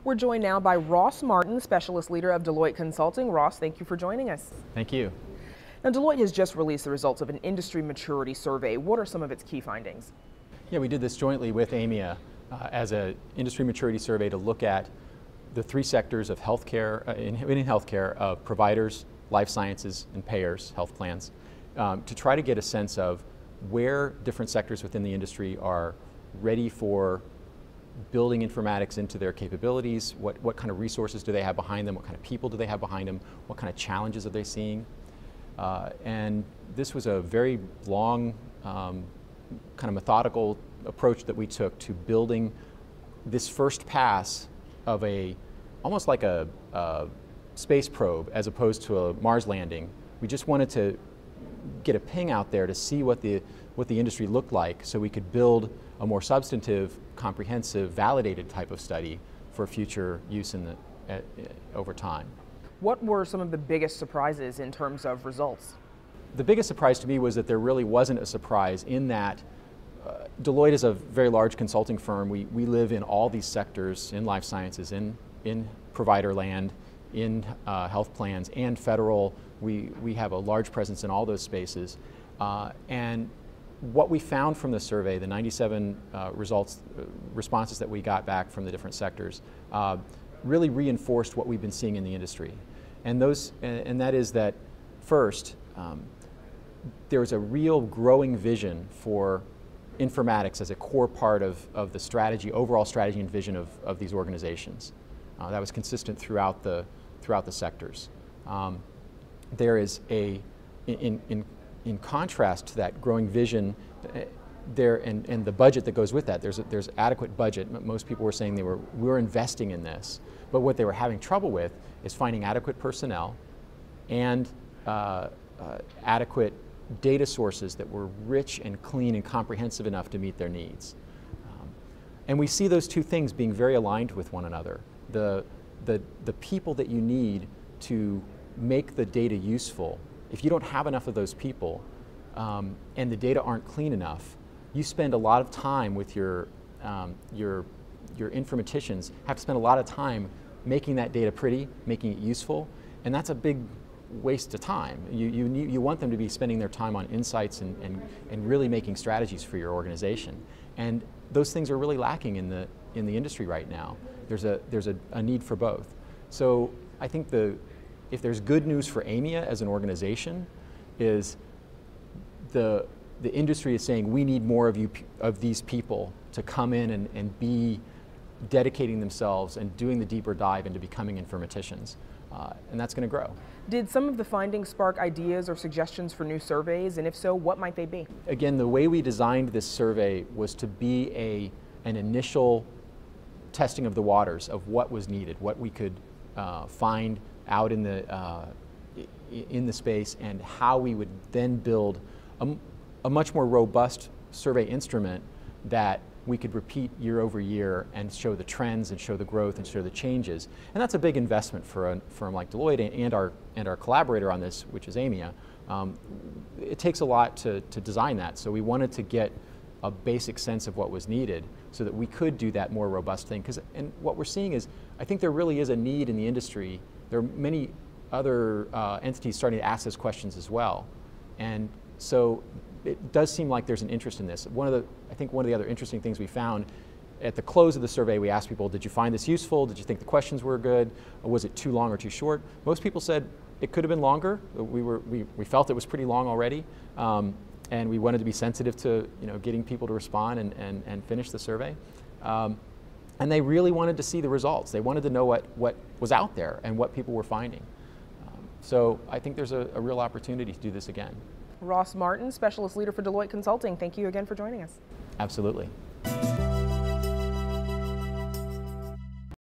We're joined now by Ross Martin, Specialist Leader of Deloitte Consulting. Ross, thank you for joining us. Thank you. Now, Deloitte has just released the results of an industry maturity survey. What are some of its key findings? Yeah, we did this jointly with AMIA as an industry maturity survey to look at the three sectors of healthcare, in healthcare, of providers, life sciences, and payers, health plans, to try to get a sense of where different sectors within the industry are ready for building informatics into their capabilities, what kind of resources do they have behind them, what kind of people do they have behind them, what kind of challenges are they seeing. And this was a very long, kind of methodical approach that we took to building this first pass of almost like a space probe as opposed to a Mars landing. We just wanted to get a ping out there to see what the industry looked like so we could build a more substantive, comprehensive, validated type of study for future use over time. What were some of the biggest surprises in terms of results? The biggest surprise to me was that there really wasn't a surprise in that Deloitte is a very large consulting firm. We live in all these sectors, in life sciences, in provider land, in health plans, and federal. We have a large presence in all those spaces. And what we found from the survey, the 97 responses that we got back from the different sectors, really reinforced what we've been seeing in the industry. And that is that, first, there's a real growing vision for informatics as a core part of the strategy, overall strategy and vision of these organizations. That was consistent throughout the sectors. There is in contrast to that growing vision, and the budget that goes with that, there's adequate budget. Most people were saying we're investing in this, but what they were having trouble with is finding adequate personnel and adequate data sources that were rich and clean and comprehensive enough to meet their needs. And we see those two things being very aligned with one another. The people that you need to make the data useful, if you don't have enough of those people and the data aren't clean enough, you spend a lot of time with your informaticians, have to spend a lot of time making that data pretty, making it useful, and that's a big waste of time. You want them to be spending their time on insights and really making strategies for your organization. And those things are really lacking in the industry right now. There's a need for both. So I think if there's good news for AMIA as an organization, is the industry is saying we need more of these people to come in and be dedicating themselves and doing the deeper dive into becoming informaticians. And that's going to grow. Did some of the findings spark ideas or suggestions for new surveys? And if so, what might they be? Again, the way we designed this survey was to be an initial testing of the waters of what was needed, what we could find out in the space, and how we would then build a much more robust survey instrument that we could repeat year over year and show the trends and show the growth and show the changes. And that's a big investment for a firm like Deloitte and our collaborator on this, which is AMIA. It takes a lot to design that, so we wanted to get a basic sense of what was needed so that we could do that more robust thing. And what we're seeing is, I think there really is a need in the industry. There are many other entities starting to ask those questions as well. And so it does seem like there's an interest in this. I think one of the other interesting things we found at the close of the survey, we asked people, did you find this useful? Did you think the questions were good? Or was it too long or too short? Most people said it could have been longer. We felt it was pretty long already. And we wanted to be sensitive to getting people to respond and finish the survey. And they really wanted to see the results. They wanted to know what was out there and what people were finding. So I think there's a real opportunity to do this again. Ross Martin, Specialist Leader for Deloitte Consulting, thank you again for joining us. Absolutely.